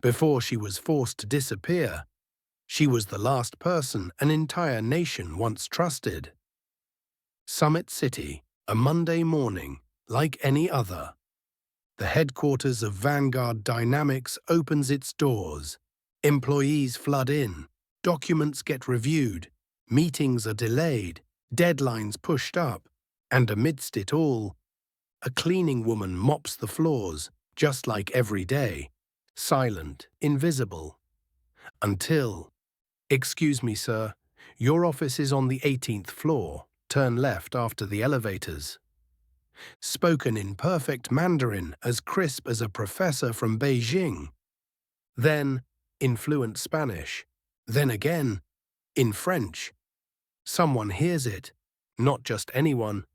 Before she was forced to disappear, she was the last person an entire nation once trusted. Summit City, a Monday morning, like any other. The headquarters of Vanguard Dynamics opens its doors. Employees flood in, documents get reviewed, meetings are delayed, deadlines pushed up, and amidst it all, a cleaning woman mops the floors, just like every day, silent, invisible. Until, "Excuse me, sir, your office is on the 18th floor. Turn left after the elevators." Spoken in perfect Mandarin, as crisp as a professor from Beijing. Then, in fluent Spanish. Then again, in French. Someone hears it, not just anyone.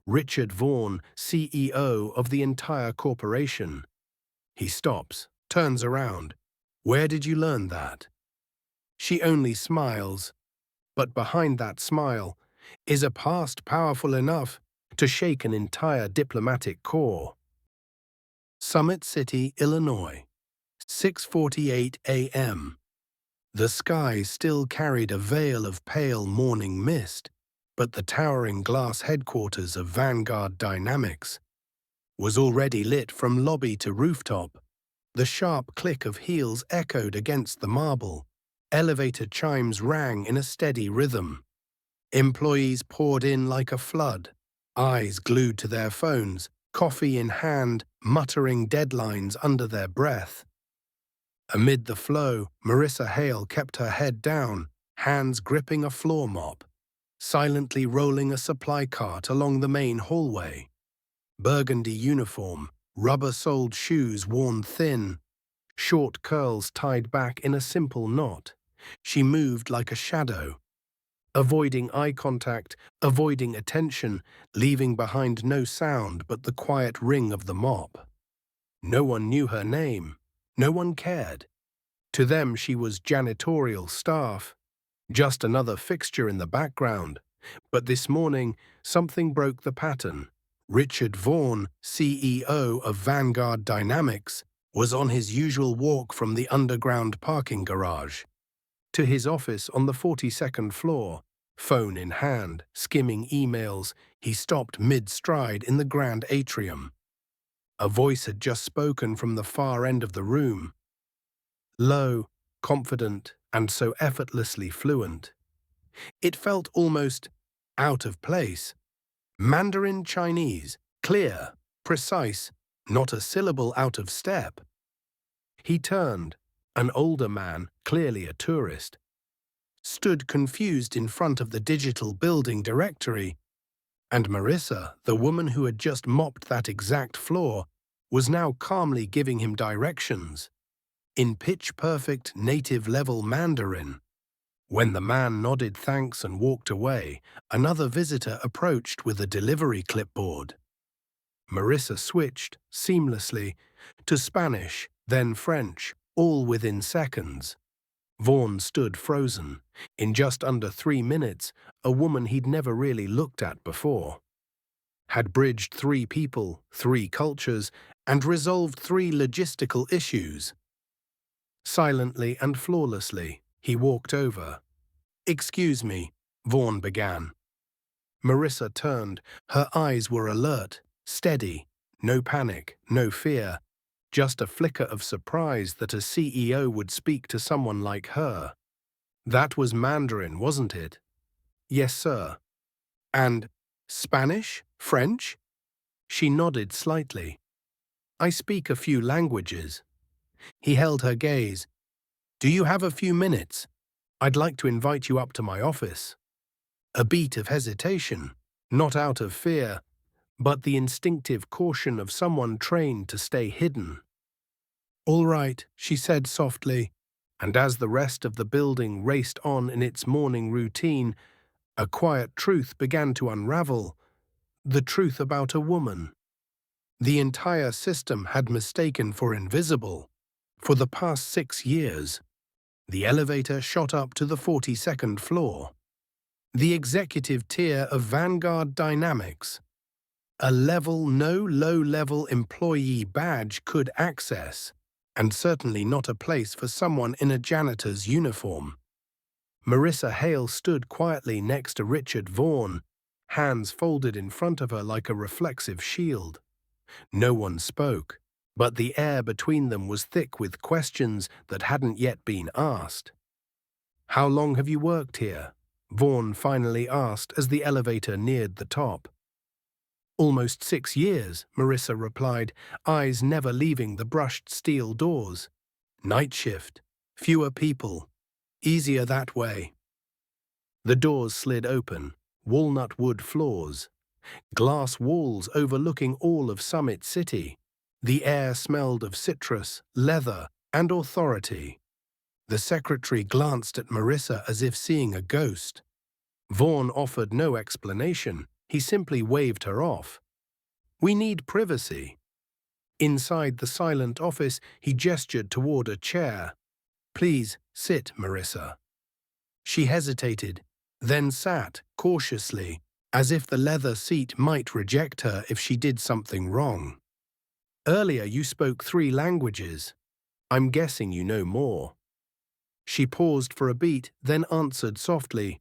Richard Vaughan, CEO of the entire corporation. He stops, turns around. "Where did you learn that?" She only smiles, but behind that smile is a past powerful enough to shake an entire diplomatic corps. Summit City, Illinois, 6:48 a.m. The sky still carried a veil of pale morning mist, but the towering glass headquarters of Vanguard Dynamics was already lit from lobby to rooftop. The sharp click of heels echoed against the marble. Elevator chimes rang in a steady rhythm. Employees poured in like a flood, eyes glued to their phones, coffee in hand, muttering deadlines under their breath. Amid the flow, Marissa Hale kept her head down, hands gripping a floor mop, silently rolling a supply cart along the main hallway. Burgundy uniform, rubber-soled shoes worn thin, short curls tied back in a simple knot. She moved like a shadow, avoiding eye contact, avoiding attention, leaving behind no sound but the quiet ring of the mop. No one knew her name. No one cared. To them she was janitorial staff, just another fixture in the background. But this morning, something broke the pattern. Richard Vaughan, CEO of Vanguard Dynamics, was on his usual walk from the underground parking garage to his office on the 42nd floor. Phone in hand, skimming emails, he stopped mid-stride in the grand atrium. A voice had just spoken from the far end of the room. Low, confident, and so effortlessly fluent. It felt almost out of place. Mandarin Chinese, clear, precise, not a syllable out of step. He turned, an older man, clearly a tourist, stood confused in front of the digital building directory, and Marissa, the woman who had just mopped that exact floor, was now calmly giving him directions, in pitch-perfect native-level Mandarin. When the man nodded thanks and walked away, another visitor approached with a delivery clipboard. Marissa switched, seamlessly, to Spanish, then French, all within seconds. Vaughan stood frozen. In just under 3 minutes, a woman he'd never really looked at before had bridged 3 people, 3 cultures, and resolved 3 logistical issues. Silently and flawlessly, he walked over. "Excuse me," Vaughan began. Marissa turned. Her eyes were alert, steady, no panic, no fear, just a flicker of surprise that a CEO would speak to someone like her. That was Mandarin, wasn't it? "Yes, sir." "And Spanish? French?" She nodded slightly. "I speak a few languages." He held her gaze. "Do you have a few minutes? I'd like to invite you up to my office." A beat of hesitation, not out of fear, but the instinctive caution of someone trained to stay hidden. "All right," she said softly, and as the rest of the building raced on in its morning routine, a quiet truth began to unravel, the truth about a woman. The entire system had mistaken for invisible. For the past 6 years, the elevator shot up to the 42nd floor. The executive tier of Vanguard Dynamics, a level no low-level employee badge could access. and certainly not a place for someone in a janitor's uniform. Marissa Hale stood quietly next to Richard Vaughan, hands folded in front of her like a reflexive shield. No one spoke, but the air between them was thick with questions that hadn't yet been asked. "How long have you worked here?" Vaughan finally asked as the elevator neared the top. "Almost 6 years," Marissa replied, eyes never leaving the brushed steel doors. "Night shift. Fewer people. Easier that way." The doors slid open, walnut wood floors, glass walls overlooking all of Summit City. The air smelled of citrus, leather, and authority. The secretary glanced at Marissa as if seeing a ghost. Vaughan offered no explanation. He simply waved her off. "We need privacy." Inside the silent office, he gestured toward a chair. "Please, sit, Marissa." She hesitated, then sat, cautiously, as if the leather seat might reject her if she did something wrong. "Earlier you spoke 3 languages. I'm guessing you know more." She paused for a beat, then answered softly,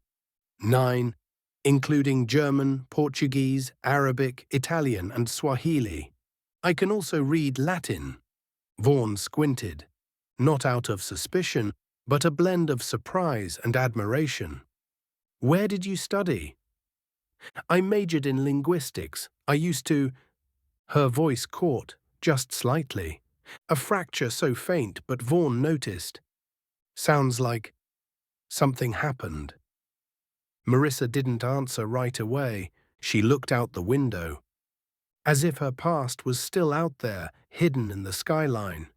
9, including German, Portuguese, Arabic, Italian, and Swahili. I can also read Latin." Vaughan squinted, not out of suspicion, but a blend of surprise and admiration. "Where did you study?" "I majored in linguistics. I used to—" Her voice caught, just slightly. A fracture so faint, but Vaughan noticed. "Sounds like something happened." Marissa didn't answer right away. She looked out the window, as if her past was still out there, hidden in the skyline.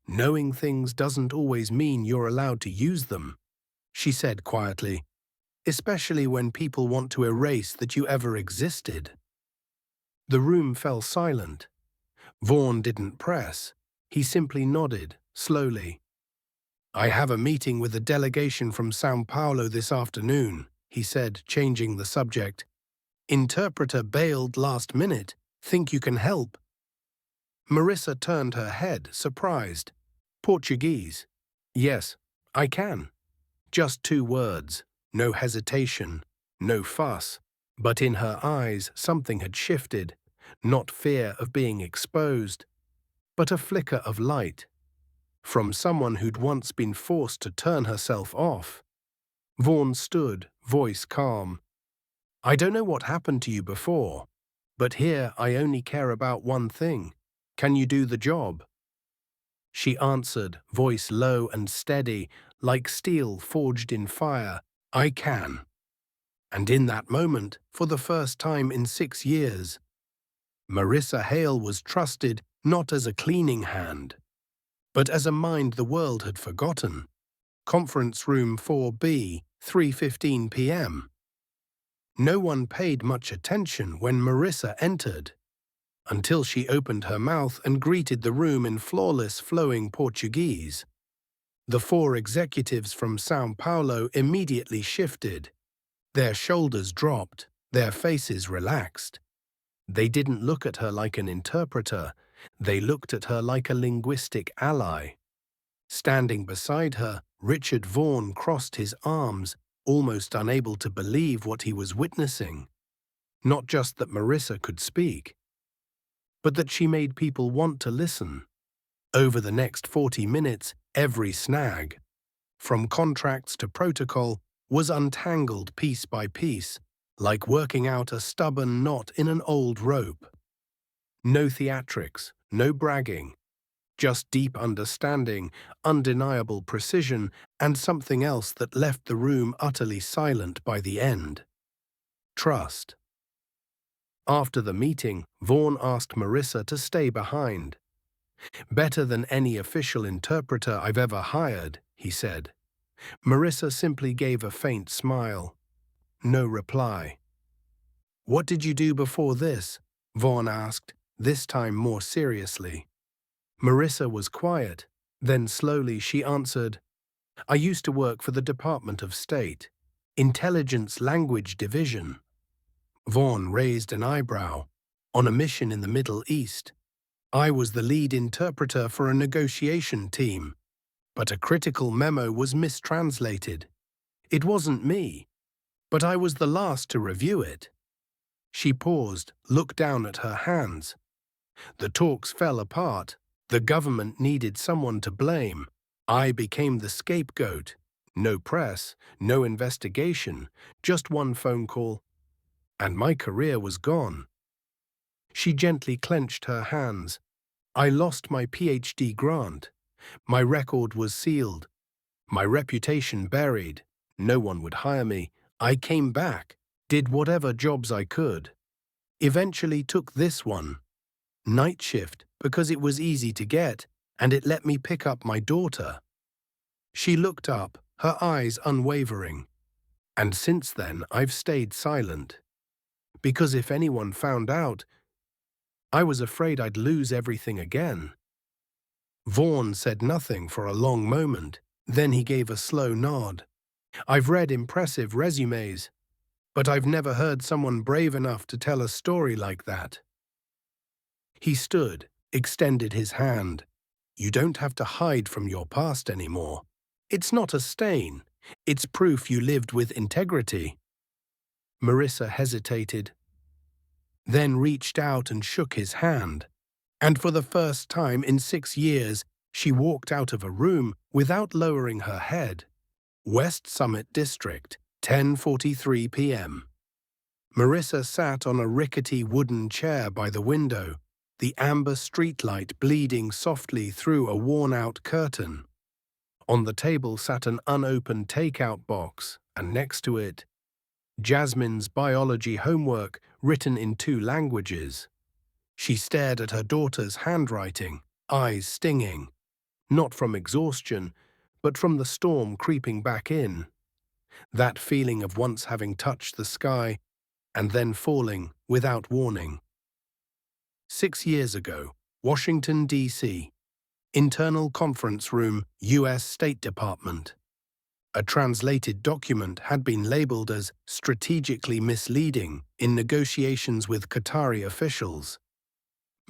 "Knowing things doesn't always mean you're allowed to use them," she said quietly, "especially when people want to erase that you ever existed." The room fell silent. Vaughan didn't press. He simply nodded, slowly. "I have a meeting with a delegation from São Paulo this afternoon," he said, changing the subject. "Interpreter bailed last minute. Think you can help?" Marissa turned her head, surprised. "Portuguese?" "Yes, I can." Just 2 words, no hesitation, no fuss. But in her eyes something had shifted, not fear of being exposed, but a flicker of light. From someone who'd once been forced to turn herself off. Vaughan stood, voice calm. "I don't know what happened to you before, but here I only care about one thing. Can you do the job?" She answered, voice low and steady, like steel forged in fire, "I can." And in that moment, for the first time in 6 years, Marissa Hale was trusted not as a cleaning hand, but as a mind the world had forgotten. Conference room 4B, 3:15 p.m. No one paid much attention when Marissa entered, until she opened her mouth and greeted the room in flawless, flowing Portuguese. The 4 executives from São Paulo immediately shifted. Their shoulders dropped, their faces relaxed. They didn't look at her like an interpreter. They looked at her like a linguistic ally. Standing beside her, Richard Vaughan crossed his arms, almost unable to believe what he was witnessing. Not just that Marissa could speak, but that she made people want to listen. Over the next 40 minutes, every snag, from contracts to protocol, was untangled piece by piece, like working out a stubborn knot in an old rope. No theatrics, no bragging, just deep understanding, undeniable precision, and something else that left the room utterly silent by the end. Trust. After the meeting, Vaughan asked Marissa to stay behind. "Better than any official interpreter I've ever hired," he said. Marissa simply gave a faint smile. No reply. "What did you do before this?" Vaughan asked, this time more seriously. Marissa was quiet. Then slowly she answered, "I used to work for the Department of State, Intelligence Language Division." Vaughan raised an eyebrow. "On a mission in the Middle East?" I was the lead interpreter for a negotiation team, but a critical memo was mistranslated. It wasn't me, but I was the last to review it. She paused, looked down at her hands. The talks fell apart. The government needed someone to blame. I became the scapegoat. No press, no investigation, just one phone call, and my career was gone. She gently clenched her hands. I lost my PhD grant. My record was sealed. My reputation buried. No one would hire me. I came back, did whatever jobs I could. Eventually took this one, night shift, because it was easy to get, and it let me pick up my daughter. She looked up, her eyes unwavering. And since then, I've stayed silent. Because if anyone found out, I was afraid I'd lose everything again. Vaughan said nothing for a long moment. Then he gave a slow nod. I've read impressive resumes, but I've never heard someone brave enough to tell a story like that. He stood, extended his hand. You don't have to hide from your past anymore. It's not a stain. It's proof you lived with integrity. Marissa hesitated, then reached out and shook his hand. And for the first time in 6 years, she walked out of a room without lowering her head. West Summit District, 10:43 p.m. Marissa sat on a rickety wooden chair by the window, the amber streetlight bleeding softly through a worn-out curtain. On the table sat an unopened takeout box, and next to it, Jasmine's biology homework written in 2 languages. She stared at her daughter's handwriting, eyes stinging, not from exhaustion, but from the storm creeping back in. That feeling of once having touched the sky and then falling without warning. 6 years ago, Washington, D.C., Internal Conference Room, U.S. State Department. A translated document had been labeled as strategically misleading in negotiations with Qatari officials.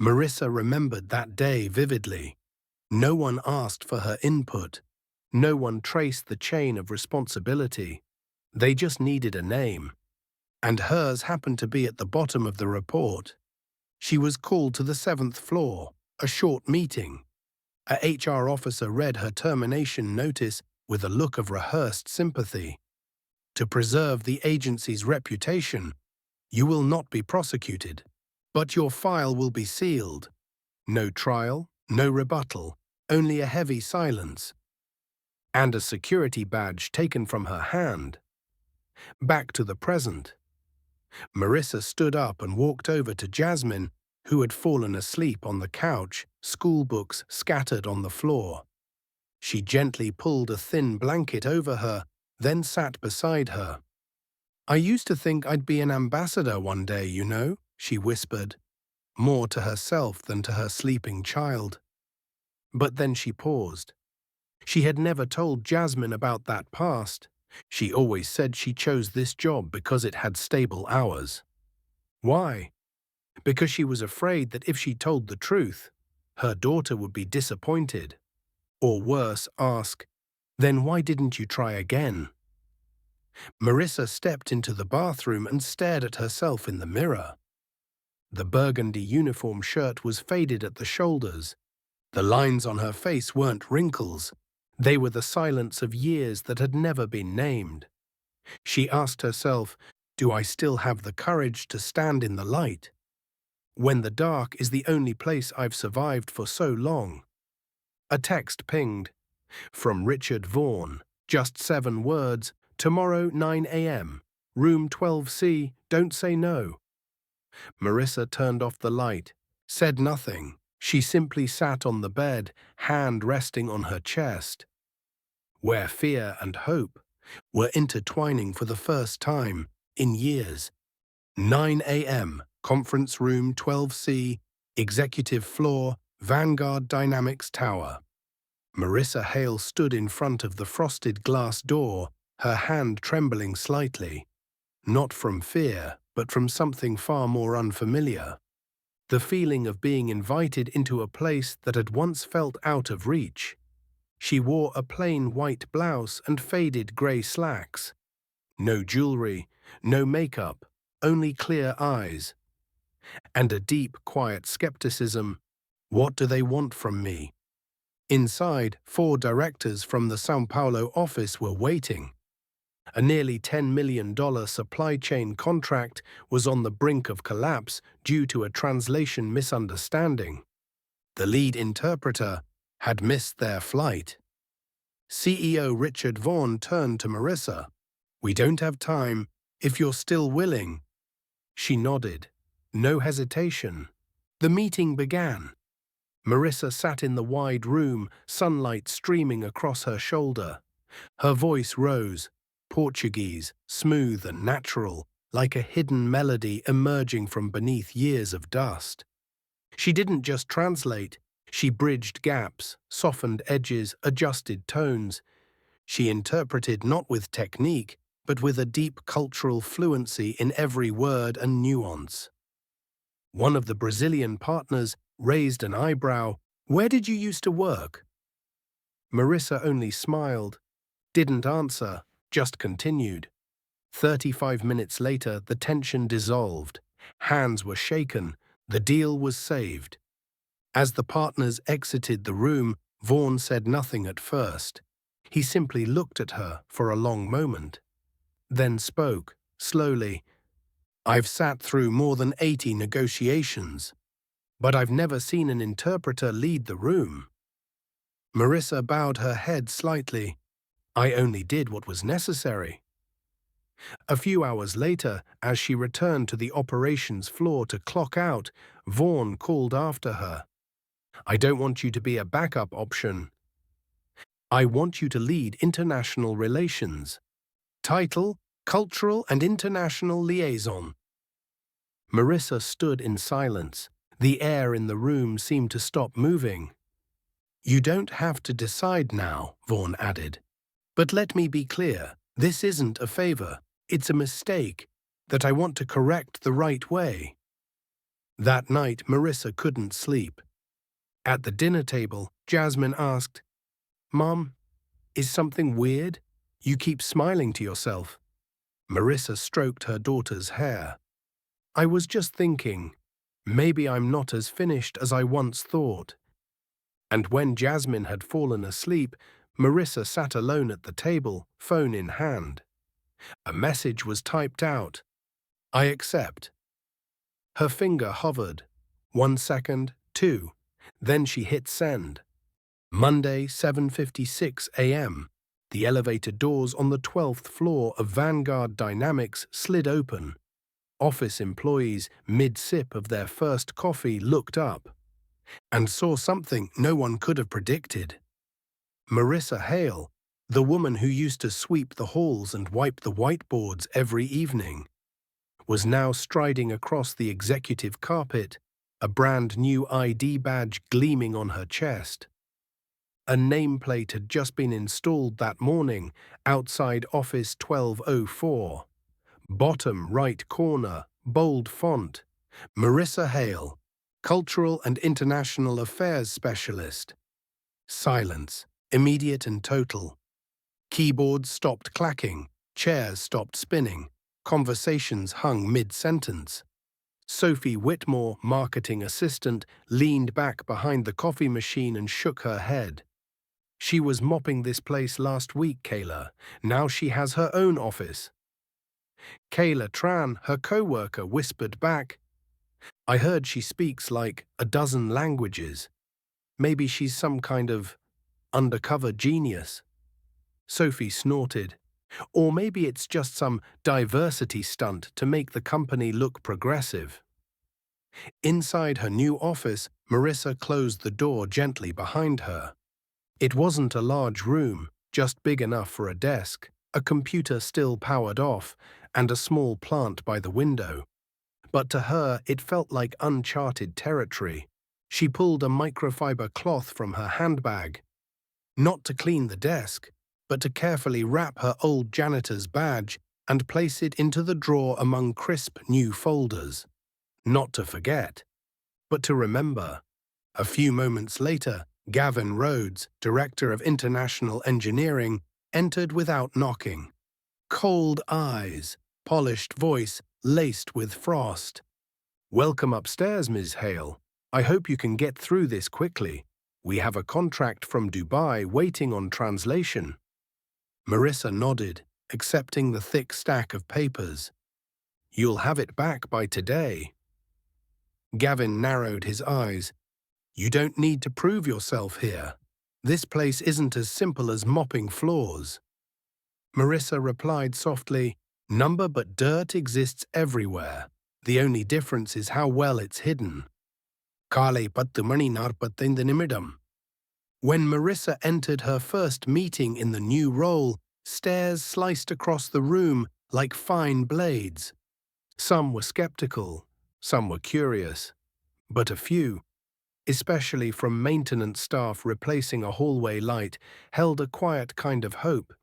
Marissa remembered that day vividly. No one asked for her input. No one traced the chain of responsibility. They just needed a name. And hers happened to be at the bottom of the report. She was called to the 7th floor, a short meeting. A HR officer read her termination notice with a look of rehearsed sympathy. To preserve the agency's reputation, you will not be prosecuted, but your file will be sealed. No trial, no rebuttal, only a heavy silence. And a security badge taken from her hand. Back to the present. Marissa stood up and walked over to Jasmine, who had fallen asleep on the couch, school books scattered on the floor. She gently pulled a thin blanket over her, then sat beside her. I used to think I'd be an ambassador one day, you know, she whispered, more to herself than to her sleeping child. But then she paused. She had never told Jasmine about that past. She always said she chose this job because it had stable hours. Why? Because she was afraid that if she told the truth, her daughter would be disappointed. Or worse, ask, then why didn't you try again? Marissa stepped into the bathroom and stared at herself in the mirror. The burgundy uniform shirt was faded at the shoulders. The lines on her face weren't wrinkles. They were the silence of years that had never been named. She asked herself, do I still have the courage to stand in the light, when the dark is the only place I've survived for so long? A text pinged. From Richard Vaughan. Just 7 words. Tomorrow, 9 a.m. Room 12C. Don't say no. Marissa turned off the light, said nothing. She simply sat on the bed, hand resting on her chest, where fear and hope were intertwining for the first time in years. 9 a.m. Conference Room 12C, Executive Floor, Vanguard Dynamics Tower. Marissa Hale stood in front of the frosted glass door, her hand trembling slightly, not from fear, but from something far more unfamiliar. the feeling of being invited into a place that had once felt out of reach. She wore a plain white blouse and faded grey slacks. No jewelry, no makeup, only clear eyes. And a deep, quiet skepticism. What do they want from me? Inside, 4 directors from the São Paulo office were waiting. A nearly $10 million supply chain contract was on the brink of collapse due to a translation misunderstanding. The lead interpreter had missed their flight. CEO Richard Vaughan turned to Marissa. "We don't have time, if you're still willing." She nodded. No hesitation. The meeting began. Marissa sat in the wide room, sunlight streaming across her shoulder. Her voice rose, Portuguese, smooth and natural, like a hidden melody emerging from beneath years of dust. She didn't just translate, she bridged gaps, softened edges, adjusted tones. She interpreted not with technique, but with a deep cultural fluency in every word and nuance. One of the Brazilian partners raised an eyebrow. "Where did you used to work?" Marissa only smiled, didn't answer, just continued. 35 minutes later, the tension dissolved. Hands were shaken. The deal was saved. As the partners exited the room, Vaughan said nothing at first. He simply looked at her for a long moment. Then spoke, slowly. "I've sat through more than 80 negotiations, but I've never seen an interpreter lead the room." Marissa bowed her head slightly. "I only did what was necessary." A few hours later, as she returned to the operations floor to clock out, Vaughan called after her. "I don't want you to be a backup option. I want you to lead international relations. Title, Cultural and International Liaison." Marissa stood in silence. The air in the room seemed to stop moving. "You don't have to decide now," Vaughan added. "But let me be clear, this isn't a favor. It's a mistake that I want to correct the right way." That night, Marissa couldn't sleep. At the dinner table, Jasmine asked, "Mom, is something weird? You keep smiling to yourself." Marissa stroked her daughter's hair. "I was just thinking, maybe I'm not as finished as I once thought." And when Jasmine had fallen asleep, Marissa sat alone at the table, phone in hand. A message was typed out. "I accept." Her finger hovered. 1 second, 2. Then she hit send. Monday, 7:56 a.m. The elevator doors on the 12th floor of Vanguard Dynamics slid open. Office employees, mid-sip of their first coffee, looked up and saw something no one could have predicted. Marissa Hale, the woman who used to sweep the halls and wipe the whiteboards every evening, was now striding across the executive carpet, a brand-new ID badge gleaming on her chest. A nameplate had just been installed that morning outside Office 1204. Bottom right corner, bold font, Marissa Hale, Cultural and International Affairs Specialist. Silence, immediate and total. Keyboards stopped clacking, chairs stopped spinning, conversations hung mid-sentence. Sophie Whitmore, marketing assistant, leaned back behind the coffee machine and shook her head. "She was mopping this place last week, Kayla. Now she has her own office." Kayla Tran, her co-worker, whispered back, "I heard she speaks like a dozen languages. Maybe she's some kind of undercover genius." Sophie snorted. "Or maybe it's just some diversity stunt to make the company look progressive." Inside her new office, Marissa closed the door gently behind her. It wasn't a large room, just big enough for a desk, a computer still powered off, and a small plant by the window. But to her, it felt like uncharted territory. She pulled a microfiber cloth from her handbag, not to clean the desk, but to carefully wrap her old janitor's badge and place it into the drawer among crisp new folders. Not to forget. but to remember. A few moments later, Gavin Rhodes, Director of International Engineering, entered without knocking. Cold eyes, polished voice laced with frost. "Welcome upstairs, Ms. Hale. I hope you can get through this quickly. We have a contract from Dubai waiting on translation." Marissa nodded, accepting the thick stack of papers. "You'll have it back by today." Gavin narrowed his eyes. "You don't need to prove yourself here. This place isn't as simple as mopping floors." Marissa replied softly, "Number but dirt exists everywhere. The only difference is how well it's hidden." Kale 10:45 நிமிடம். When Marissa entered her first meeting in the new role, stares sliced across the room like fine blades. Some were skeptical, some were curious, but a few, especially from maintenance staff replacing a hallway light, held a quiet kind of hope.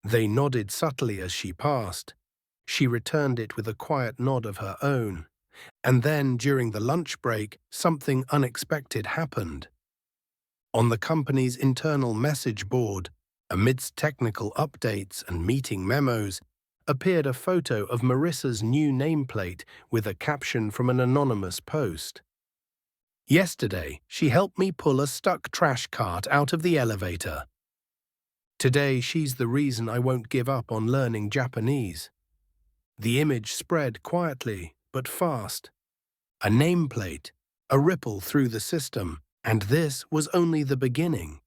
They nodded subtly as she passed. She returned it with a quiet nod of her own. And then, during the lunch break, something unexpected happened. On the company's internal message board, amidst technical updates and meeting memos, appeared a photo of Marissa's new nameplate with a caption from an anonymous post. "Yesterday, she helped me pull a stuck trash cart out of the elevator. Today, she's the reason I won't give up on learning Japanese." The image spread quietly, but fast. A nameplate, a ripple through the system, and this was only the beginning.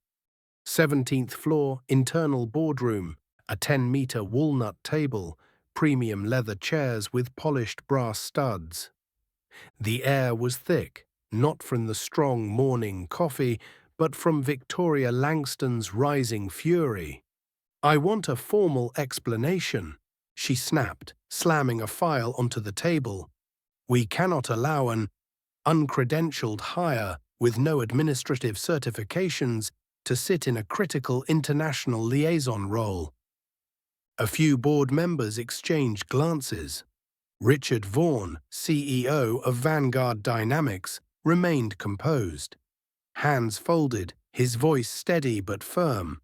17th floor, internal boardroom, a 10-meter walnut table, premium leather chairs with polished brass studs. The air was thick, not from the strong morning coffee, but from Victoria Langston's rising fury. "I want a formal explanation," she snapped, slamming a file onto the table. "We cannot allow an uncredentialed hire with no administrative certifications to sit in a critical international liaison role." A few board members exchanged glances. Richard Vaughan, CEO of Vanguard Dynamics, remained composed. Hands folded, his voice steady but firm.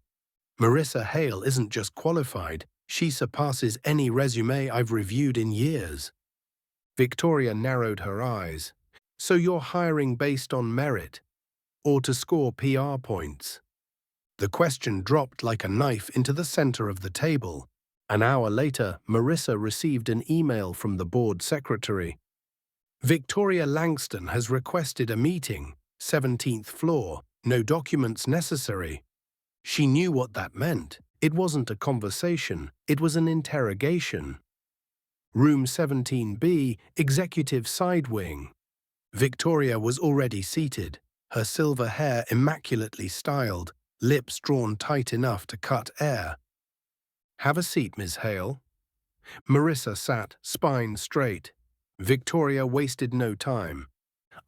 "Marissa Hale isn't just qualified, she surpasses any resume I've reviewed in years." Victoria narrowed her eyes. "So you're hiring based on merit, or to score PR points?" The question dropped like a knife into the center of the table. An hour later, Marissa received an email from the board secretary. "Victoria Langston has requested a meeting, 17th floor, no documents necessary." She knew what that meant. It wasn't a conversation, it was an interrogation. Room 17B, executive side wing. Victoria was already seated, her silver hair immaculately styled, lips drawn tight enough to cut air. "Have a seat, Ms. Hale." Marissa sat, spine straight. Victoria wasted no time.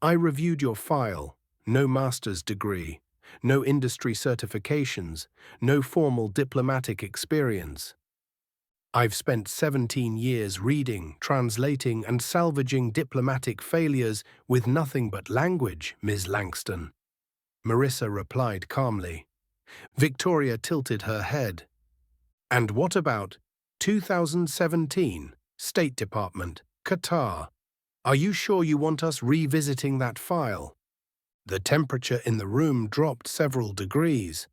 "I reviewed your file. No master's degree, no industry certifications, no formal diplomatic experience. I've spent 17 years reading, translating, and salvaging diplomatic failures with nothing but language, Ms. Langston." Marissa replied calmly. Victoria tilted her head. "And what about 2017, State Department, Qatar? Are you sure you want us revisiting that file?" The temperature in the room dropped several degrees.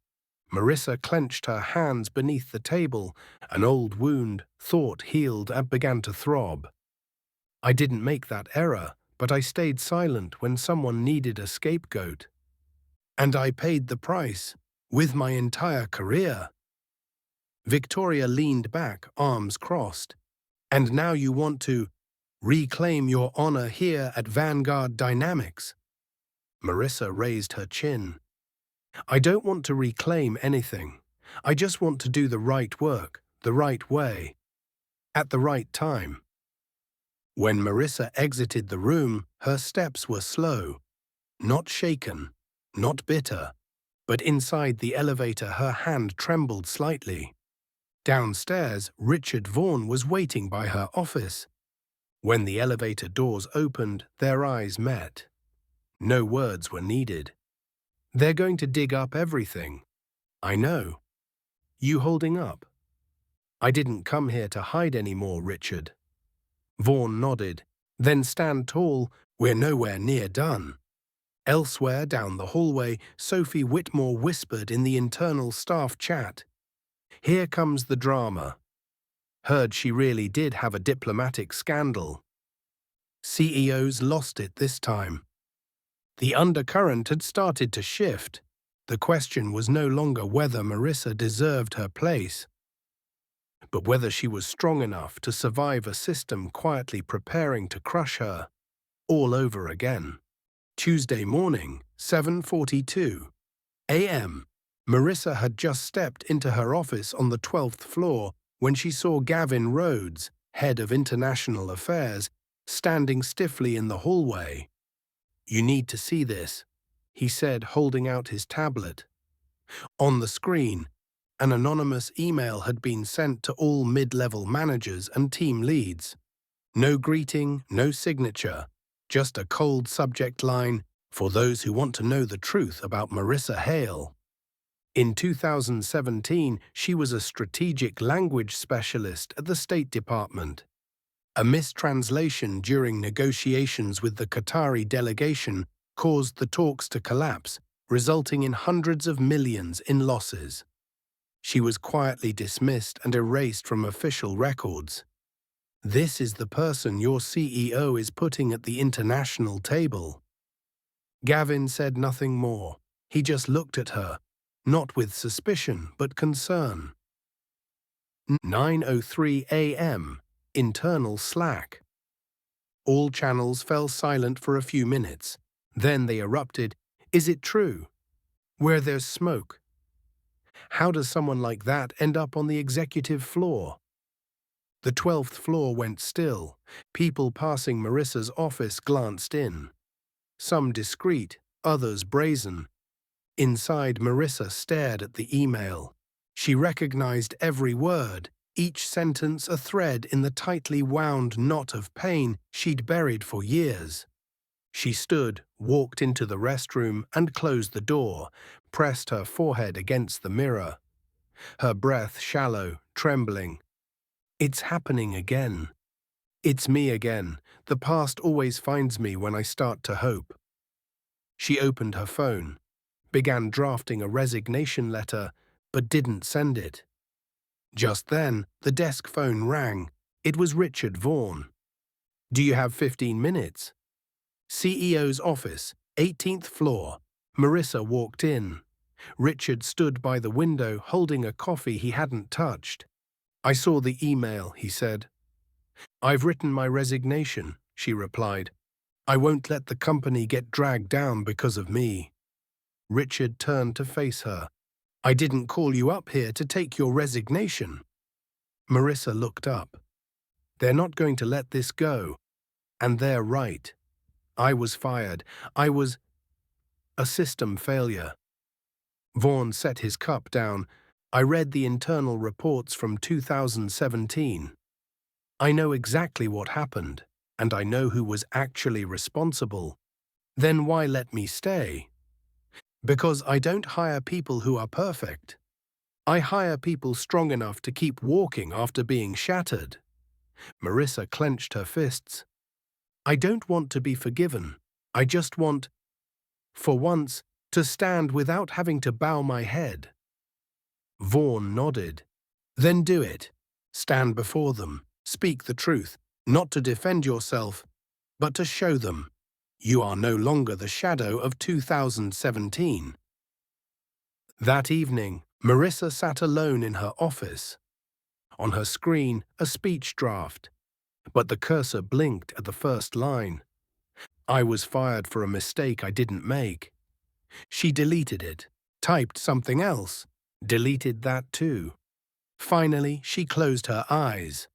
Marissa clenched her hands beneath the table. An old wound, thought healed, and began to throb. "I didn't make that error, but I stayed silent when someone needed a scapegoat. And I paid the price, with my entire career." Victoria leaned back, arms crossed. "And now you want to reclaim your honor here at Vanguard Dynamics?" Marissa raised her chin. "I don't want to reclaim anything. I just want to do the right work, the right way, at the right time." When Marissa exited the room, her steps were slow, not shaken, not bitter, but inside the elevator her hand trembled slightly. Downstairs, Richard Vaughan was waiting by her office. When the elevator doors opened, their eyes met. No words were needed. They're going to dig up everything. I know. You holding up? I didn't come here to hide anymore, Richard. Vaughan nodded. Then stand tall. We're nowhere near done. Elsewhere down the hallway, Sophie Whitmore whispered in the internal staff chat. Here comes the drama. Heard she really did have a diplomatic scandal. CEOs lost it this time. The undercurrent had started to shift. The question was no longer whether Marissa deserved her place, but whether she was strong enough to survive a system quietly preparing to crush her all over again. Tuesday morning, 7:42 a.m. Marissa had just stepped into her office on the 12th floor when she saw Gavin Rhodes, head of international affairs, standing stiffly in the hallway. You need to see this, he said, holding out his tablet. On the screen, an anonymous email had been sent to all mid-level managers and team leads. No greeting, no signature, just a cold subject line for those who want to know the truth about Marissa Hale. In 2017, she was a strategic language specialist at the State Department. A mistranslation during negotiations with the Qatari delegation caused the talks to collapse, resulting in hundreds of millions in losses. She was quietly dismissed and erased from official records. This is the person your CEO is putting at the international table. Gavin said nothing more. He just looked at her, not with suspicion but concern. 9:03 a.m. Internal Slack. All channels fell silent for a few minutes. Then they erupted. Is it true? Where there's smoke. How does someone like that end up on the executive floor? The 12th floor went still. People passing Marissa's office glanced in. Some discreet, others brazen. Inside, Marissa stared at the email. She recognized every word, each sentence a thread in the tightly wound knot of pain she'd buried for years. She stood, walked into the restroom and closed the door, pressed her forehead against the mirror. Her breath shallow, trembling. It's happening again. It's me again. The past always finds me when I start to hope. She opened her phone, began drafting a resignation letter, but didn't send it. Just then, the desk phone rang. It was Richard Vaughan. Do you have 15 minutes? CEO's office, 18th floor. Marissa walked in. Richard stood by the window holding a coffee he hadn't touched. I saw the email, he said. I've written my resignation, she replied. I won't let the company get dragged down because of me. Richard turned to face her. I didn't call you up here to take your resignation. Marissa looked up. They're not going to let this go. And they're right. I was fired. I was a system failure. Vaughan set his cup down. I read the internal reports from 2017. I know exactly what happened, and I know who was actually responsible. Then why let me stay? Because I don't hire people who are perfect. I hire people strong enough to keep walking after being shattered. Marissa clenched her fists. I don't want to be forgiven. I just want, for once, to stand without having to bow my head. Vaughan nodded. Then do it. Stand before them. Speak the truth, not to defend yourself, but to show them you are no longer the shadow of 2017. That evening, Marissa sat alone in her office. On her screen, a speech draft, but the cursor blinked at the first line. I was fired for a mistake I didn't make. She deleted it, typed something else, deleted that too. Finally, she closed her eyes.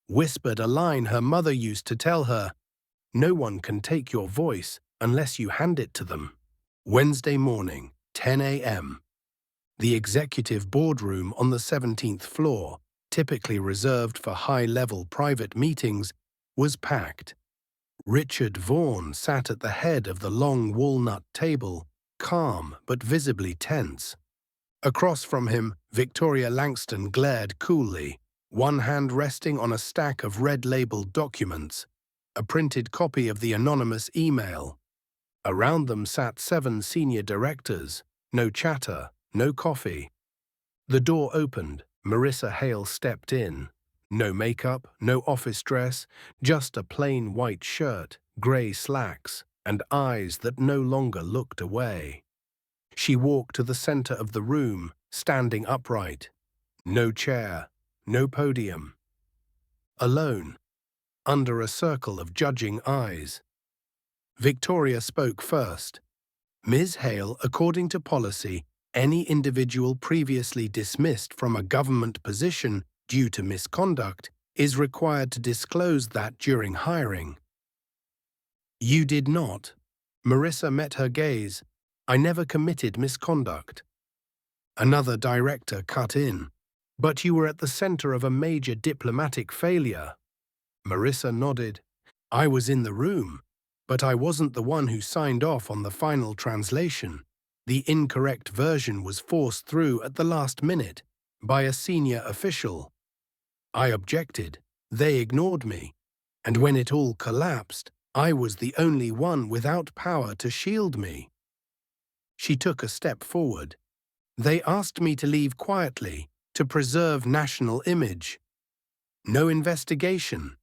Whispered a line her mother used to tell her, no one can take your voice unless you hand it to them. Wednesday morning, 10 a.m. The executive boardroom on the 17th floor, typically reserved for high-level private meetings, was packed. Richard Vaughan sat at the head of the long walnut table, calm but visibly tense. Across from him, Victoria Langston glared coolly, one hand resting on a stack of red-labeled documents, a printed copy of the anonymous email. Around them sat 7 senior directors, no chatter, no coffee. The door opened, Marissa Hale stepped in. No makeup, no office dress, just a plain white shirt, grey slacks, and eyes that no longer looked away. She walked to the center of the room, standing upright. No chair, no podium. Alone, under a circle of judging eyes. Victoria spoke first. Ms. Hale, according to policy, any individual previously dismissed from a government position due to misconduct is required to disclose that during hiring. You did not. Marissa met her gaze. I never committed misconduct. Another director cut in. But you were at the center of a major diplomatic failure. Marissa nodded. I was in the room, but I wasn't the one who signed off on the final translation. The incorrect version was forced through at the last minute by a senior official. I objected. They ignored me. And when it all collapsed, I was the only one without power to shield me. She took a step forward. They asked me to leave quietly, to preserve national image. No investigation,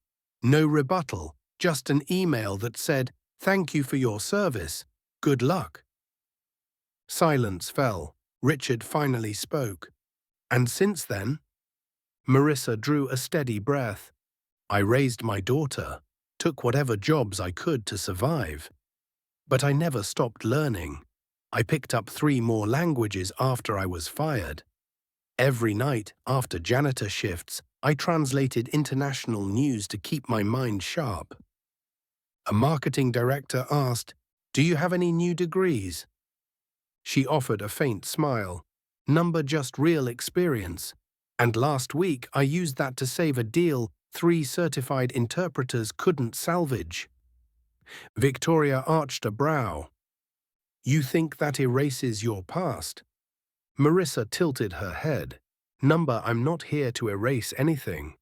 no rebuttal, just an email that said, "Thank you for your service. Good luck." Silence fell. Richard finally spoke. And since then? Marissa drew a steady breath. I raised my daughter, took whatever jobs I could to survive. But I never stopped learning. I picked up 3 more languages after I was fired. Every night, after janitor shifts, I translated international news to keep my mind sharp. A marketing director asked, "Do you have any new degrees?" She offered a faint smile. "Number just real experience. And last week I used that to save a deal 3 certified interpreters couldn't salvage." Victoria arched a brow. You think that erases your past? Marissa tilted her head. Number, I'm not here to erase anything.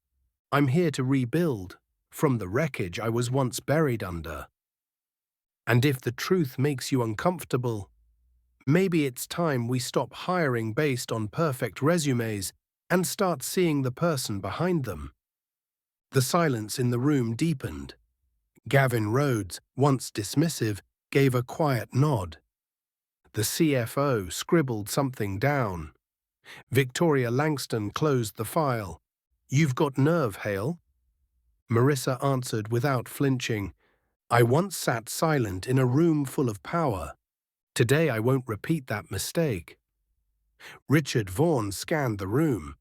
I'm here to rebuild, from the wreckage I was once buried under. And if the truth makes you uncomfortable, maybe it's time we stop hiring based on perfect resumes and start seeing the person behind them. The silence in the room deepened. Gavin Rhodes, once dismissive, gave a quiet nod. The CFO scribbled something down. Victoria Langston closed the file. You've got nerve, Hale? Marissa answered without flinching. I once sat silent in a room full of power. Today I won't repeat that mistake. Richard Vaughan scanned the room.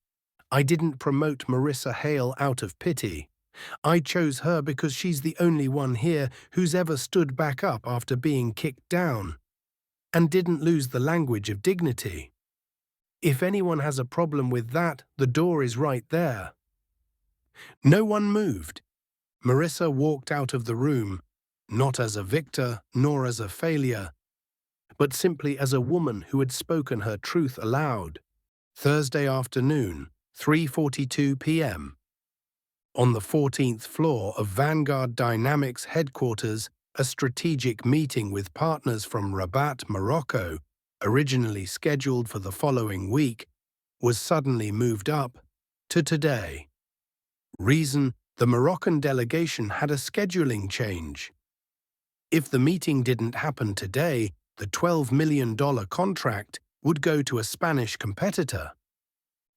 I didn't promote Marissa Hale out of pity. I chose her because she's the only one here who's ever stood back up after being kicked down, and didn't lose the language of dignity. If anyone has a problem with that, the door is right there. No one moved. Marissa walked out of the room, not as a victor nor as a failure, but simply as a woman who had spoken her truth aloud. Thursday afternoon, 3:42 p.m. On the 14th floor of Vanguard Dynamics headquarters, a strategic meeting with partners from Rabat, Morocco, originally scheduled for the following week, was suddenly moved up to today. Reason: the Moroccan delegation had a scheduling change. If the meeting didn't happen today, the $12 million contract would go to a Spanish competitor.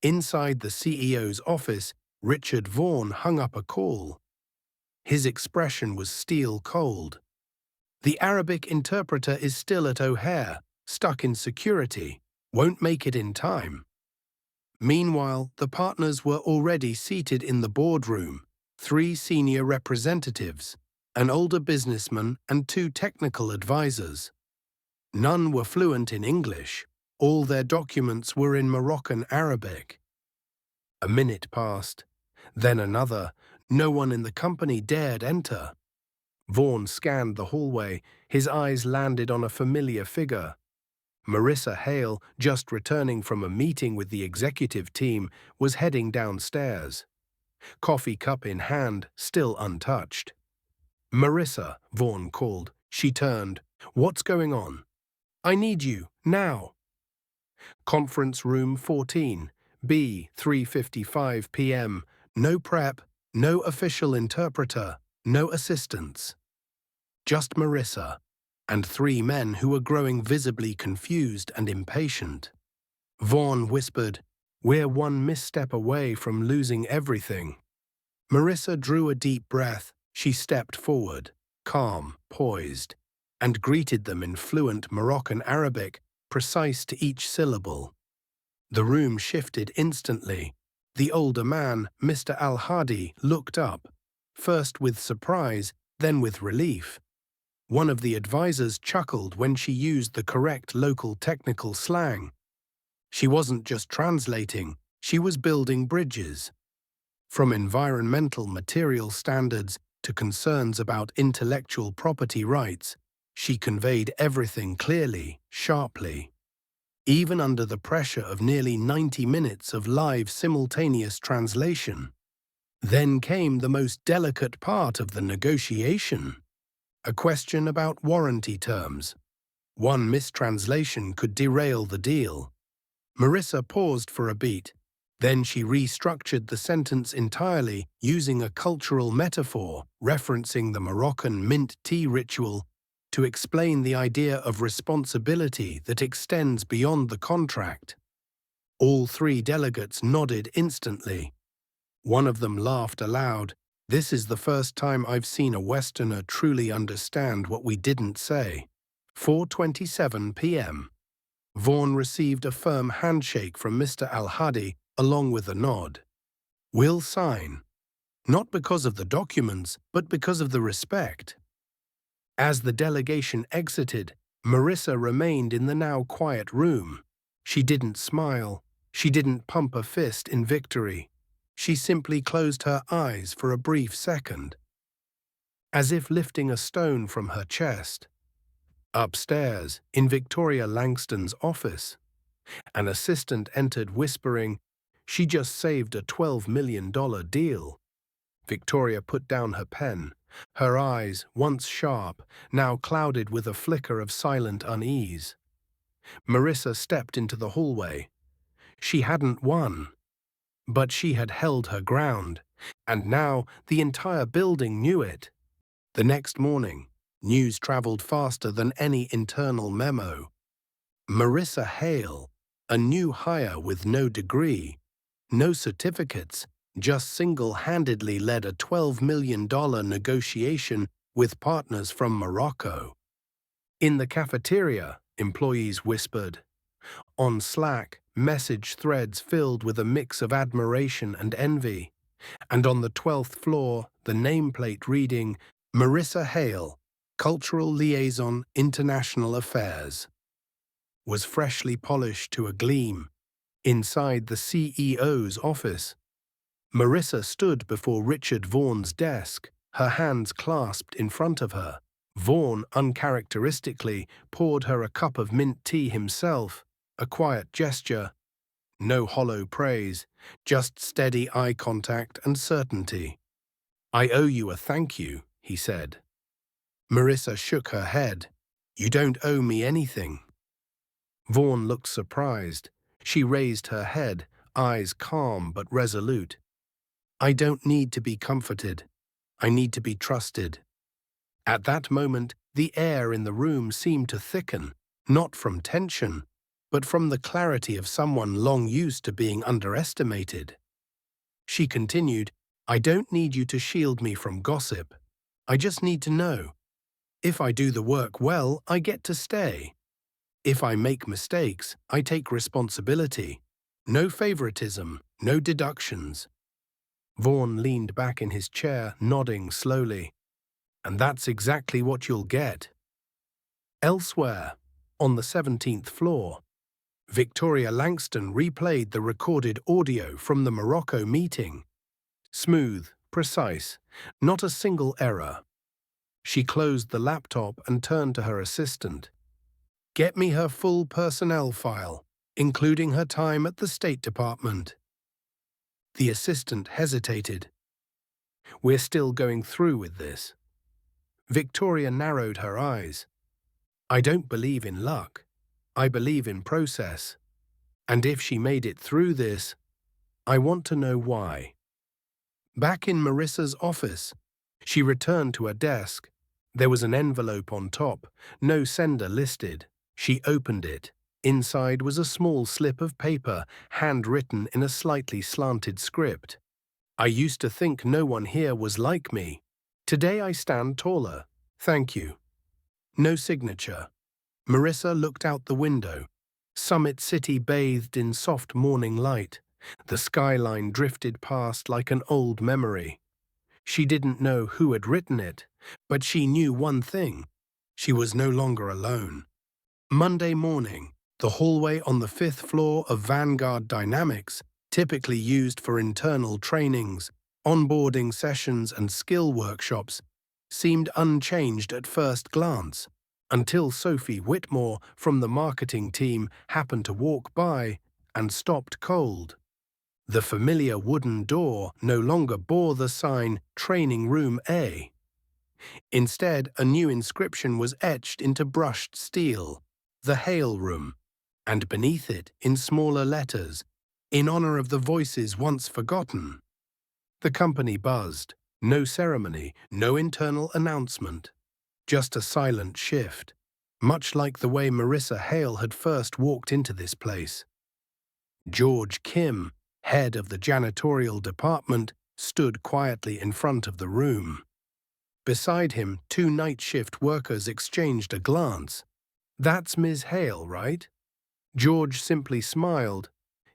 Inside the CEO's office, Richard Vaughan hung up a call. His expression was steel cold. The Arabic interpreter is still at O'Hare, stuck in security, won't make it in time. Meanwhile, the partners were already seated in the boardroom, 3 senior representatives, an older businessman and 2 technical advisors. None were fluent in English. All their documents were in Moroccan Arabic. A minute passed, then another. No one in the company dared enter. Vaughan scanned the hallway. His eyes landed on a familiar figure. Marissa Hale, just returning from a meeting with the executive team, was heading downstairs, coffee cup in hand, still untouched. "Marissa," Vaughan called. She turned. "What's going on?" "I need you, now." Conference room 14, B, 3:55 p.m. No prep, no official interpreter, no assistants. Just Marissa and three men who were growing visibly confused and impatient. Vaughan whispered, "We're one misstep away from losing everything." Marissa drew a deep breath. She stepped forward, calm, poised, and greeted them in fluent Moroccan Arabic, precise to each syllable. The room shifted instantly. The older man, Mr. Al-Hadi, looked up, first with surprise, then with relief. One of the advisors chuckled when she used the correct local technical slang. She wasn't just translating, she was building bridges. From environmental material standards to concerns about intellectual property rights, she conveyed everything clearly, sharply. Even under the pressure of nearly 90 minutes of live simultaneous translation. Then came the most delicate part of the negotiation. A question about warranty terms. One mistranslation could derail the deal. Marissa paused for a beat. Then she restructured the sentence entirely using a cultural metaphor referencing the Moroccan mint tea ritual to explain the idea of responsibility that extends beyond the contract. All three delegates nodded instantly. One of them laughed aloud. "This is the first time I've seen a Westerner truly understand what we didn't say." 4:27 p.m. Vaughan received a firm handshake from Mr. Al-Hadi along with a nod. "We'll sign. Not because of the documents, but because of the respect." As the delegation exited, Marissa remained in the now quiet room. She didn't smile. She didn't pump a fist in victory. She simply closed her eyes for a brief second, as if lifting a stone from her chest. Upstairs, in Victoria Langston's office, an assistant entered whispering, "She just saved a $12 million deal." Victoria put down her pen. Her eyes, once sharp, now clouded with a flicker of silent unease. Marissa stepped into the hallway. She hadn't won, but she had held her ground, and now the entire building knew it. The next morning, news traveled faster than any internal memo. Marissa Hale, a new hire with no degree, no certificates, just single-handedly led a $12 million negotiation with partners from Morocco. In the cafeteria, employees whispered. On Slack, message threads filled with a mix of admiration and envy. And on the 12th floor, the nameplate reading, "Marissa Hale, Cultural Liaison, International Affairs," was freshly polished to a gleam. Inside the CEO's office, Marissa stood before Richard Vaughan's desk, her hands clasped in front of her. Vaughan, uncharacteristically, poured her a cup of mint tea himself, a quiet gesture. No hollow praise, just steady eye contact and certainty. "I owe you a thank you," he said. Marissa shook her head. "You don't owe me anything." Vaughan looked surprised. She raised her head, eyes calm but resolute. "I don't need to be comforted. I need to be trusted." At that moment, the air in the room seemed to thicken, not from tension, but from the clarity of someone long used to being underestimated. She continued, "I don't need you to shield me from gossip. I just need to know. If I do the work well, I get to stay. If I make mistakes, I take responsibility. No favoritism, no deductions." Vaughan leaned back in his chair, nodding slowly. "And that's exactly what you'll get." Elsewhere, on the 17th floor, Victoria Langston replayed the recorded audio from the Morocco meeting. Smooth, precise, not a single error. She closed the laptop and turned to her assistant. "Get me her full personnel file, including her time at the State Department." The assistant hesitated. "We're still going through with this." Victoria narrowed her eyes. "I don't believe in luck. I believe in process. And if she made it through this, I want to know why." Back in Marissa's office, she returned to her desk. There was an envelope on top, no sender listed. She opened it. Inside was a small slip of paper, handwritten in a slightly slanted script. "I used to think no one here was like me. Today I stand taller. Thank you." No signature. Marissa looked out the window. Summit City bathed in soft morning light. The skyline drifted past like an old memory. She didn't know who had written it, but she knew one thing. She was no longer alone. Monday morning, the hallway on the 5th floor of Vanguard Dynamics, typically used for internal trainings, onboarding sessions and skill workshops, seemed unchanged at first glance, until Sophie Whitmore from the marketing team happened to walk by and stopped cold. The familiar wooden door no longer bore the sign Training Room A. Instead, a new inscription was etched into brushed steel, "The Hale Room," and beneath it, in smaller letters, "In honor of the voices once forgotten." The company buzzed. No ceremony, no internal announcement. Just a silent shift, much like the way Marissa Hale had first walked into this place. George Kim, head of the janitorial department, stood quietly in front of the room. Beside him, two night shift workers exchanged a glance. "That's Ms. Hale, right?" George simply smiled.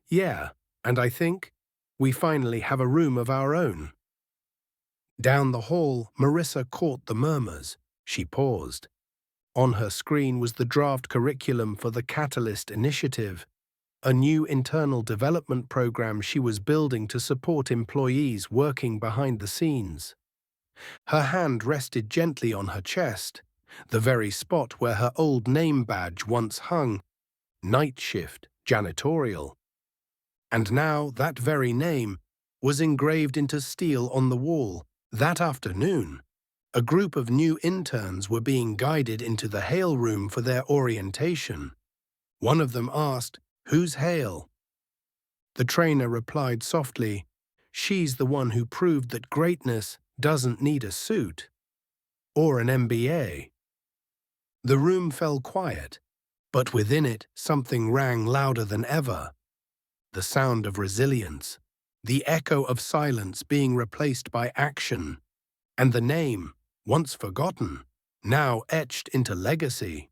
"Yeah, and I think we finally have a room of our own." Down the hall, Marissa caught the murmurs. She paused. On her screen was the draft curriculum for the Catalyst Initiative, a new internal development program she was building to support employees working behind the scenes. Her hand rested gently on her chest, the very spot where her old name badge once hung, Night Shift Janitorial. And now that very name was engraved into steel on the wall. That afternoon, a group of new interns were being guided into the Hale Room for their orientation. One of them asked, "Who's Hale?" The trainer replied softly, "She's the one who proved that greatness doesn't need a suit or an MBA." The room fell quiet, but within it something rang louder than ever. The sound of resilience, the echo of silence being replaced by action, and the name, once forgotten, now etched into legacy.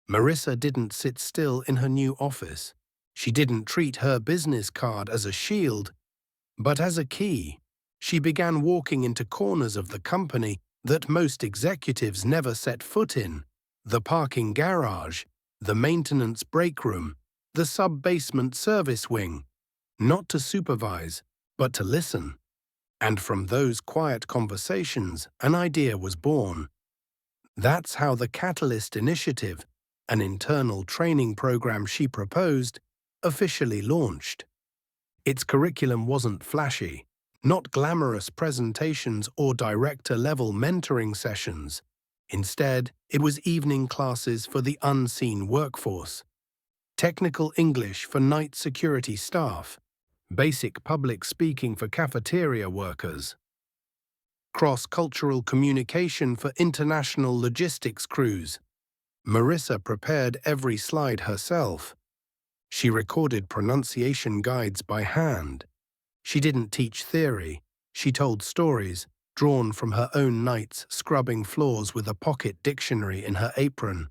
Marissa didn't sit still in her new office. She didn't treat her business card as a shield, but as a key. She began walking into corners of the company that most executives never set foot in: the parking garage, the maintenance break room, the sub-basement service wing, not to supervise, but to listen. And from those quiet conversations, an idea was born. That's how the Catalyst Initiative, an internal training program she proposed, officially launched. Its curriculum wasn't flashy, not glamorous presentations or director-level mentoring sessions. Instead, it was evening classes for the unseen workforce, technical English for night security staff, basic public speaking for cafeteria workers, cross-cultural communication for international logistics crews. Marissa prepared every slide herself. She recorded pronunciation guides by hand. She didn't teach theory. She told stories, drawn from her own nights scrubbing floors with a pocket dictionary in her apron.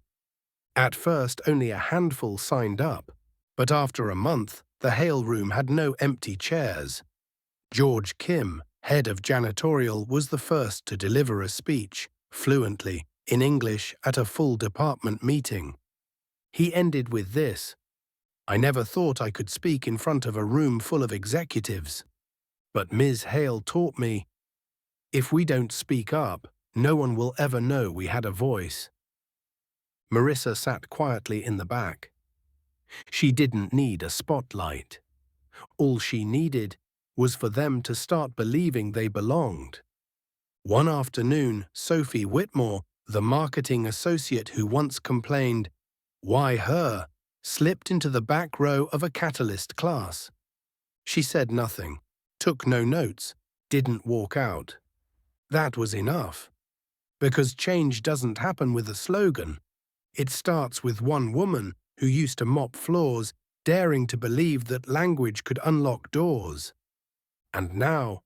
At first, only a handful signed up, but after a month, the Hale Room had no empty chairs. George Kim, head of janitorial, was the first to deliver a speech, fluently, in English at a full department meeting. He ended with this: "I never thought I could speak in front of a room full of executives. But Ms. Hale taught me, if we don't speak up, No one will ever know we had a voice. Marissa sat quietly in the back. She didn't need a spotlight. All she needed was for them to start believing they belonged. One afternoon, Sophie Whitmore, the marketing associate who once complained, "Why her?" slipped into the back row of a catalyst class. She said nothing, took no notes, didn't walk out. That was enough. Because change doesn't happen with a slogan. It starts with one woman who used to mop floors, daring to believe that language could unlock doors. And now,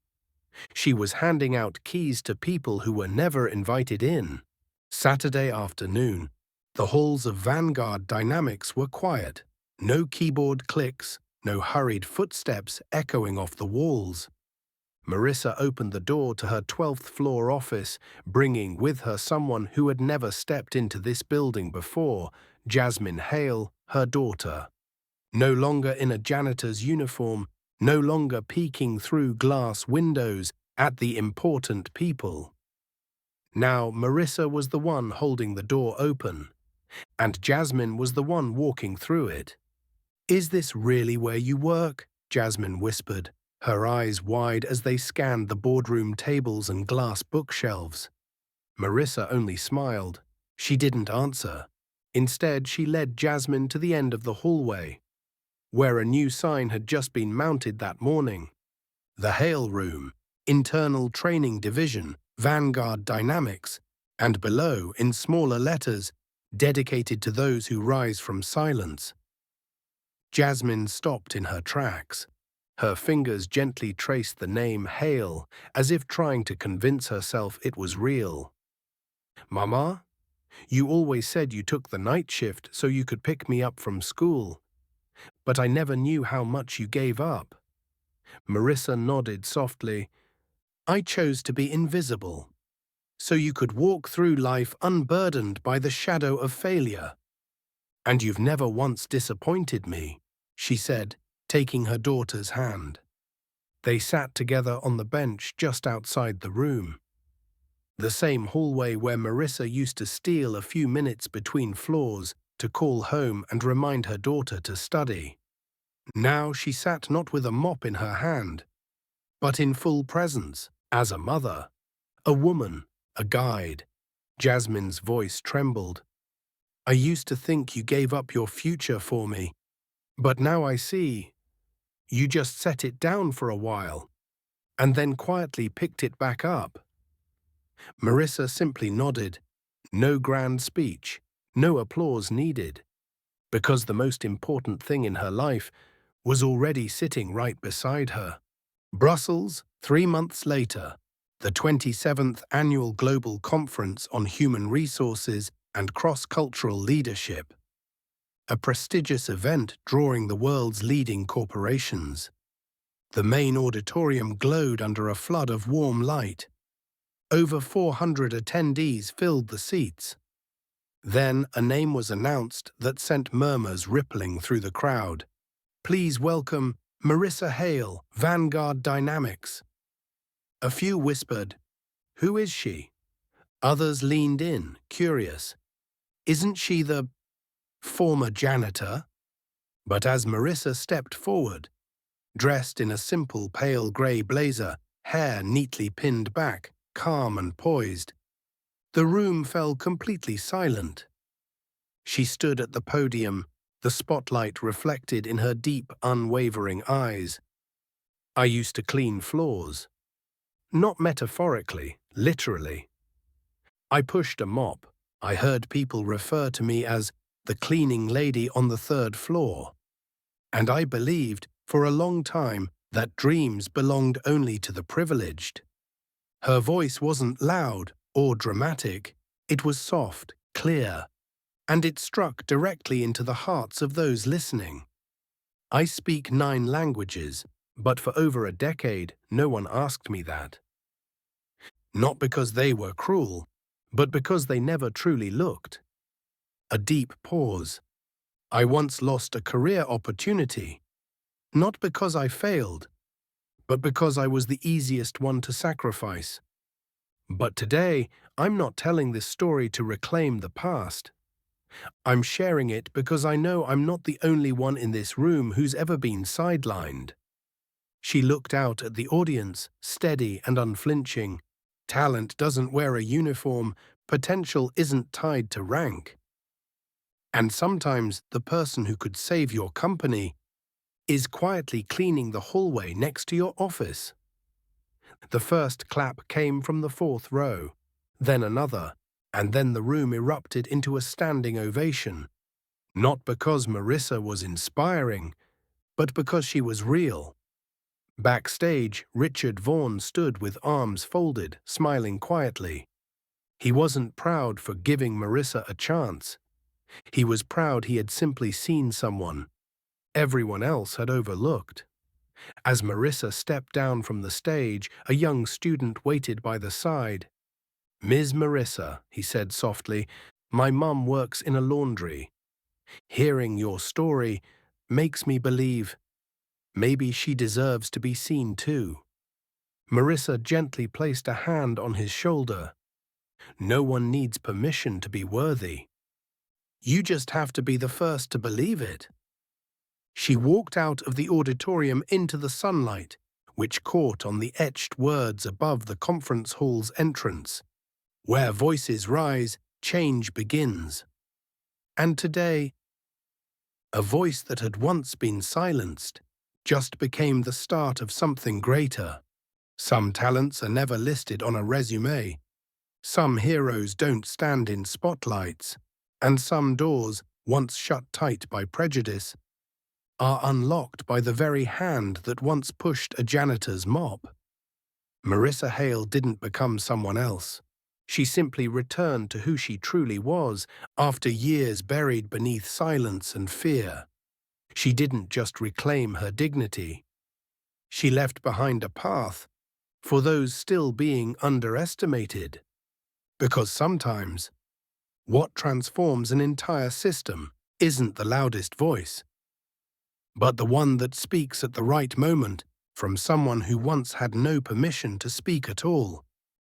she was handing out keys to people who were never invited in. Saturday afternoon, the halls of Vanguard Dynamics were quiet. No keyboard clicks, no hurried footsteps echoing off the walls. Marissa opened the door to her 12th floor office, bringing with her someone who had never stepped into this building before, Jasmine Hale, her daughter. No longer in a janitor's uniform, no longer peeking through glass windows at the important people. Now Marissa was the one holding the door open, and Jasmine was the one walking through it. "Is this really where you work?" Jasmine whispered, her eyes wide as they scanned the boardroom tables and glass bookshelves. Marissa only smiled. She didn't answer. Instead, she led Jasmine to the end of the hallway, where a new sign had just been mounted that morning. The Hale Room, Internal Training Division, Vanguard Dynamics, and below, in smaller letters, dedicated to those who rise from silence. Jasmine stopped in her tracks. Her fingers gently traced the name Hale, as if trying to convince herself it was real. "Mama, you always said you took the night shift so you could pick me up from school. But I never knew how much you gave up." Marissa nodded softly. "I chose to be invisible, so you could walk through life unburdened by the shadow of failure. And you've never once disappointed me," she said, taking her daughter's hand. They sat together on the bench just outside the room, the same hallway where Marissa used to steal a few minutes between floors to call home and remind her daughter to study. Now she sat not with a mop in her hand, but in full presence, as a mother, a woman, a guide. Jasmine's voice trembled. "I used to think you gave up your future for me, but now I see. You just set it down for a while, and then quietly picked it back up." Marissa simply nodded. No grand speech, no applause needed, because the most important thing in her life was already sitting right beside her. Brussels, 3 months later, the 27th Annual Global Conference on Human Resources and Cross-Cultural Leadership, a prestigious event drawing the world's leading corporations. The main auditorium glowed under a flood of warm light. Over 400 attendees filled the seats. Then a name was announced that sent murmurs rippling through the crowd. "Please welcome Marissa Hale, Vanguard Dynamics." A few whispered, "Who is she?" Others leaned in, curious. "Isn't she the former janitor?" But as Marissa stepped forward, dressed in a simple pale grey blazer, hair neatly pinned back, calm and poised, the room fell completely silent. She stood at the podium, the spotlight reflected in her deep, unwavering eyes. "I used to clean floors. Not metaphorically, literally. I pushed a mop. I heard people refer to me as the cleaning lady on the 3rd floor. And I believed, for a long time, that dreams belonged only to the privileged." Her voice wasn't loud or dramatic. It was soft, clear, and it struck directly into the hearts of those listening. "I speak 9 languages, but for over a decade, no one asked me that. Not because they were cruel, but because they never truly looked." A deep pause. "I once lost a career opportunity, not because I failed, but because I was the easiest one to sacrifice. But today, I'm not telling this story to reclaim the past. I'm sharing it because I know I'm not the only one in this room who's ever been sidelined. She looked out at the audience, steady and unflinching. Talent doesn't wear a uniform, potential isn't tied to rank. And sometimes the person who could save your company is quietly cleaning the hallway next to your office. The first clap came from the fourth row, then another, and then the room erupted into a standing ovation. Not because Marissa was inspiring, but because she was real. Backstage, Richard Vaughan stood with arms folded, smiling quietly. He wasn't proud for giving Marissa a chance. He was proud he had simply seen someone everyone else had overlooked. As Marissa stepped down from the stage, a young student waited by the side. "Ms. Marissa," he said softly, "my mum works in a laundry. Hearing your story makes me believe maybe she deserves to be seen too." Marissa gently placed a hand on his shoulder. "No one needs permission to be worthy. You just have to be the first to believe it." She walked out of the auditorium into the sunlight, which caught on the etched words above the conference hall's entrance. "Where voices rise, change begins." And today, a voice that had once been silenced just became the start of something greater. Some talents are never listed on a resume. Some heroes don't stand in spotlights. And some doors, once shut tight by prejudice, are unlocked by the very hand that once pushed a janitor's mop. Marissa Hale didn't become someone else. She simply returned to who she truly was after years buried beneath silence and fear. She didn't just reclaim her dignity. She left behind a path for those still being underestimated. Because sometimes, what transforms an entire system isn't the loudest voice, but the one that speaks at the right moment from someone who once had no permission to speak at all.